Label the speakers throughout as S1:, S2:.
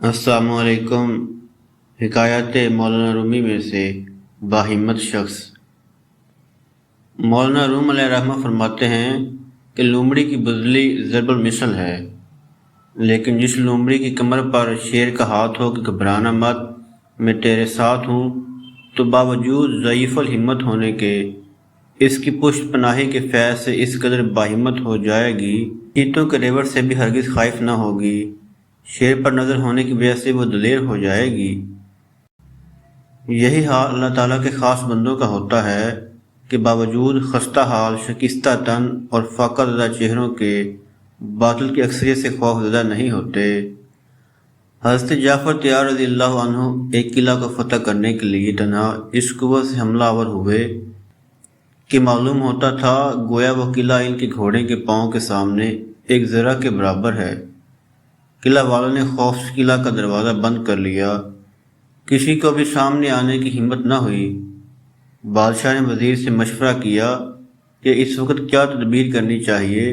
S1: السلام علیکم۔ حکایات مولانا رومی میں سے باہمت شخص۔ مولانا روم علیہ رحمہ فرماتے ہیں کہ لومڑی کی بزدلی ضرب المثل ہے، لیکن جس لومڑی کی کمر پر شیر کا ہاتھ ہو کہ گھبرانا مت، میں تیرے ساتھ ہوں، تو باوجود ضعیف الہمت ہونے کے اس کی پشت پناہی کے فیض سے اس قدر باہمت ہو جائے گی، چیتوں کے ریوڑ سے بھی ہرگز خائف نہ ہوگی، شیر پر نظر ہونے کی وجہ سے وہ دلیر ہو جائے گی۔ یہی حال اللہ تعالیٰ کے خاص بندوں کا ہوتا ہے کہ باوجود خستہ حال، شکستہ تن اور فاقہ زدہ چہروں کے باطل کی اکثریت سے خوف زدہ نہیں ہوتے۔ حضرت جعفر طیار رضی اللہ عنہ ایک قلعہ کو فتح کرنے کے لیے تنہا اس قوت سے حملہ آور ہوئے کہ معلوم ہوتا تھا گویا وہ قلعہ ان کے گھوڑے کے پاؤں کے سامنے ایک ذرہ کے برابر ہے۔ قلعہ والوں نے خوف سے قلعہ کا دروازہ بند کر لیا، کسی کو بھی سامنے آنے کی ہمت نہ ہوئی۔ بادشاہ نے وزیر سے مشورہ کیا کہ اس وقت کیا تدبیر کرنی چاہیے۔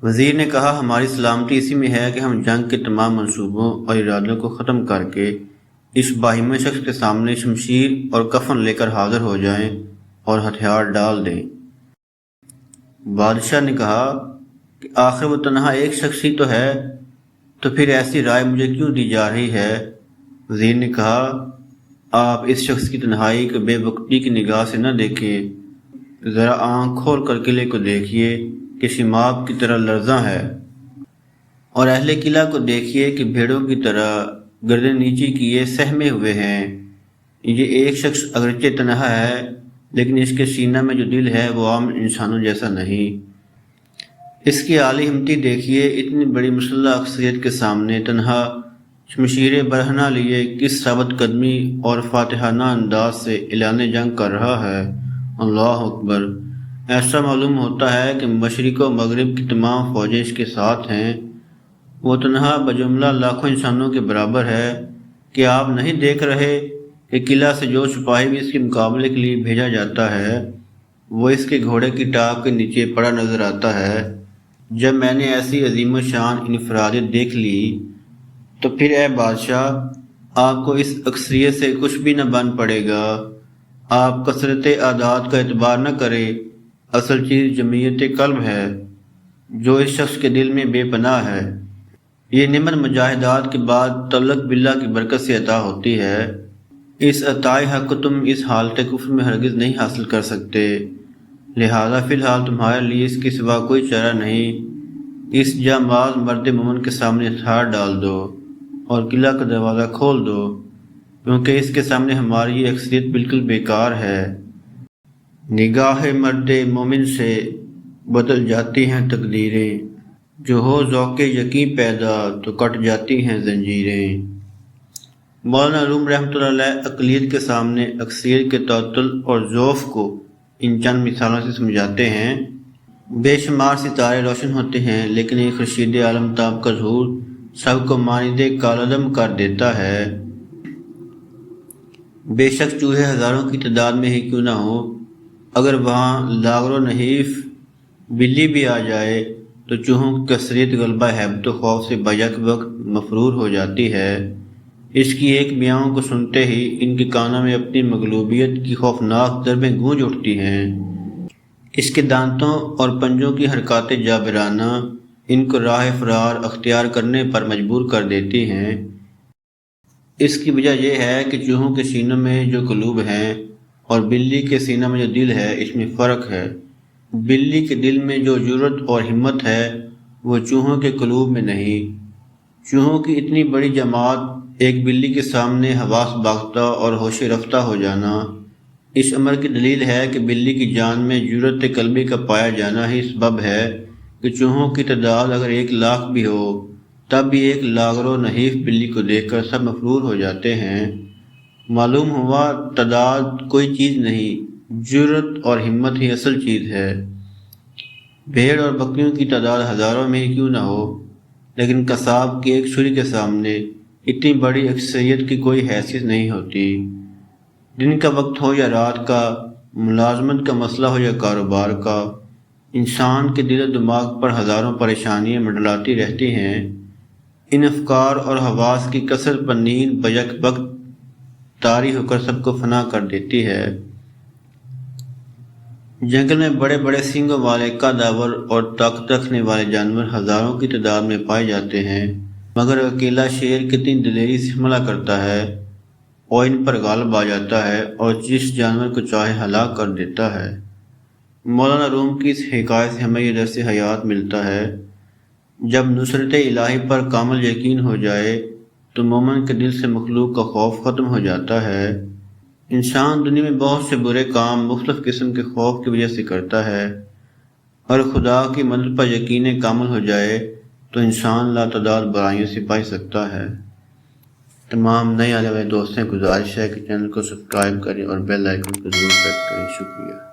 S1: وزیر نے کہا، ہماری سلامتی اسی میں ہے کہ ہم جنگ کے تمام منصوبوں اور ارادوں کو ختم کر کے اس باہمت شخص کے سامنے شمشیر اور کفن لے کر حاضر ہو جائیں اور ہتھیار ڈال دیں۔ بادشاہ نے کہا کہ آخر وہ تنہا ایک شخص ہی تو ہے، تو پھر ایسی رائے مجھے کیوں دی جا رہی ہے؟ وزیر نے کہا، آپ اس شخص کی تنہائی کو بے وقتی کی نگاہ سے نہ دیکھیں، ذرا آنکھ کھول کر قلعے کو دیکھیے کہ سیماب کی طرح لرزاں ہے، اور اہل قلعہ کو دیکھیے کہ بھیڑوں کی طرح گردن نیچی کیے سہمے ہوئے ہیں۔ یہ ایک شخص اگرچہ تنہا ہے، لیکن اس کے سینہ میں جو دل ہے وہ عام انسانوں جیسا نہیں۔ اس کی عالی ہمتی دیکھیے، اتنی بڑی مسلح اکثریت کے سامنے تنہا شمشیر برہنہ لیے کس ثابت قدمی اور فاتحانہ انداز سے اعلان جنگ کر رہا ہے۔ اللہ اکبر! ایسا معلوم ہوتا ہے کہ مشرق و مغرب کی تمام فوجیں اس کے ساتھ ہیں۔ وہ تنہا بجملہ لاکھوں انسانوں کے برابر ہے کہ آپ نہیں دیکھ رہے کہ قلعہ سے جو سپاہی بھی اس کے مقابلے کے لیے بھیجا جاتا ہے وہ اس کے گھوڑے کی ٹاپ کے نیچے پڑا نظر آتا ہے۔ جب میں نے ایسی عظیم و شان انفرادیت دیکھ لی تو پھر اے بادشاہ، آپ کو اس اکثریت سے کچھ بھی نہ بن پڑے گا۔ آپ کثرت اعداد کا اعتبار نہ کریں، اصل چیز جمعیت قلب ہے جو اس شخص کے دل میں بے پناہ ہے۔ یہ نعمت مجاہدات کے بعد تعلق باللہ کی برکت سے عطا ہوتی ہے۔ اس عطائے حق کو تم اس حالت کفر میں ہرگز نہیں حاصل کر سکتے، لہذا فی الحال تمہارے لیے اس کے سوا کوئی چارہ نہیں۔ اس جانباز مرد مومن کے سامنے ہتھیار ڈال دو اور قلعہ کا دروازہ کھول دو، کیونکہ اس کے سامنے ہماری یہ اکثریت بالکل بیکار ہے۔ نگاہ مرد مومن سے بدل جاتی ہیں تقدیریں، جو ہو ذوق یقین پیدا تو کٹ جاتی ہیں زنجیریں۔ مولانا روم رحمۃ اللہ علیہ اقلیت کے سامنے اکثریت کے تعطل اور ضعف کو ان چند مثالوں سے سمجھاتے ہیں۔ بے شمار ستارے روشن ہوتے ہیں، لیکن ایک خورشید عالمتاب کا ظہور سب کو مانند کالعدم کر دیتا ہے۔ بے شک چوہے ہزاروں کی تعداد میں ہی کیوں نہ ہو، اگر وہاں لاغر و نحیف بلی بھی آ جائے تو چوہوں کی کثرت غلبہ ہیبت و خوف سے بیک وقت مفرور ہو جاتی ہے۔ اس کی ایک میاؤں کو سنتے ہی ان کے کانوں میں اپنی مغلوبیت کی خوفناک ضربیں گونج اٹھتی ہیں۔ اس کے دانتوں اور پنجوں کی حرکات جابرانہ ان کو راہ فرار اختیار کرنے پر مجبور کر دیتی ہیں۔ اس کی وجہ یہ ہے کہ چوہوں کے سینوں میں جو قلوب ہیں اور بلی کے سینہ میں جو دل ہے، اس میں فرق ہے۔ بلی کے دل میں جو جرأت اور ہمت ہے وہ چوہوں کے قلوب میں نہیں۔ چوہوں کی اتنی بڑی جماعت ایک بلی کے سامنے حواس باختہ اور ہوش رفتہ ہو جانا اس امر کی دلیل ہے کہ بلی کی جان میں جرأت قلبی کا پایا جانا ہی سبب ہے کہ چوہوں کی تعداد اگر 1,00,000 بھی ہو تب بھی ایک لاغر و نحیف بلی کو دیکھ کر سب مفرور ہو جاتے ہیں۔ معلوم ہوا تعداد کوئی چیز نہیں، جرأت اور ہمت ہی اصل چیز ہے۔ بھیڑ اور بکریوں کی تعداد ہزاروں میں ہی کیوں نہ ہو، لیکن قصاب کی ایک چھری کے سامنے اتنی بڑی اکثریت کی کوئی حیثیت نہیں ہوتی۔ دن کا وقت ہو یا رات کا، ملازمت کا مسئلہ ہو یا کاروبار کا، انسان کے دل و دماغ پر ہزاروں پریشانیاں منڈلاتی رہتی ہیں۔ ان افکار اور حواس کی کثرت پر نیند بیک وقت طاری ہو کر سب کو فنا کر دیتی ہے۔ جنگل میں بڑے بڑے سینگوں والے قدآور اور طاقت رکھنے والے جانور ہزاروں کی تعداد میں پائے جاتے ہیں، مگر اکیلا شیر کتنی دلیری سے حملہ کرتا ہے اور ان پر غالب آ جاتا ہے اور جس جانور کو چاہے ہلاک کر دیتا ہے۔ مولانا روم کی اس حکایت سے ہمیں یہ درس حیات ملتا ہے، جب نصرت الہی پر کامل یقین ہو جائے تو مومن کے دل سے مخلوق کا خوف ختم ہو جاتا ہے۔ انسان دنیا میں بہت سے برے کام مختلف قسم کے خوف کی وجہ سے کرتا ہے، اور خدا کی مدد پر یقین کامل ہو جائے تو انسان لاتعداد برائیوں سے بچ سکتا ہے۔ تمام نئے آنے والے دوستوں سے گزارش ہے کہ چینل کو سبسکرائب کریں اور بیل آئیکن کو ضرور پریس کریں۔ شکریہ۔